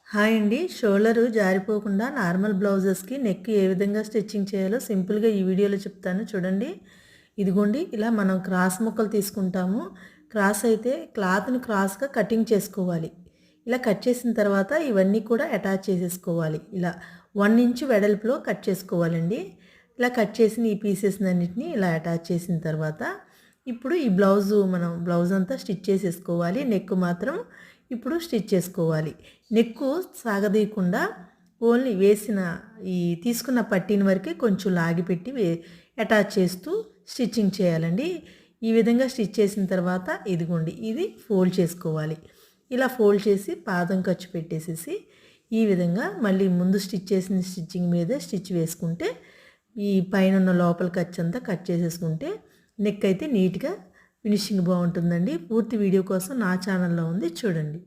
Hi అండి. Shoulder జారిపోకుండా normal బ్లౌజెస్‌కి neck ఏ విధంగా స్టిచ్చింగ్ చేయాలో సింపుల్‌గా ఈ వీడియోలో చెప్తాను చూడండి. ఇదిగోండి ఇలా మనం క్రాస్ ముక్కలు తీసుకుంటాము. క్రాస్ అయితే క్లాత్‌ని క్రాస్‌గా కటింగ్ చేసుకోవాలి. ఇలా కట్ చేసిన తర్వాత ఇవన్నీ కూడా అటాచ్ చేసేసుకోవాలి. ఇలా 1 ఇంచ్ వెడల్పులో కట్ చేసుకోవాలండి. ఇలా కట్ చేసిన ఈ పీసెస్‌నన్నిటిని ఇలా అటాచ్ చేసిన తర్వాత ఇప్పుడు ఈ బ్లౌజ్ అంతా స్టిచ్ చేసేసుకోవాలి. నెక్ మాత్రం ఇప్పుడు స్టిచ్ చేసుకోవాలి. నెక్కు సాగదీయకుండా ఓన్లీ వేసిన ఈ తీసుకున్న పట్టీని వరకే కొంచెం లాగిపెట్టి అటాచ్ చేస్తూ స్టిచ్చింగ్ చేయాలండి. ఈ విధంగా స్టిచ్ చేసిన తర్వాత ఇదిగోండి ఇది ఫోల్డ్ చేసుకోవాలి. ఇలా ఫోల్డ్ చేసి పాదం ఖర్చు పెట్టేసేసి ఈ విధంగా మళ్ళీ ముందు స్టిచ్ చేసిన స్టిచ్చింగ్ మీదే స్టిచ్ వేసుకుంటే ఈ పైన ఉన్న లోపల ఖర్చు అంతా కట్ చేసేసుకుంటే నెక్ అయితే నీట్గా ఫినిషింగ్ బాగుంటుందండి. పూర్తి వీడియో కోసం నా ఛానల్లో ఉంది చూడండి.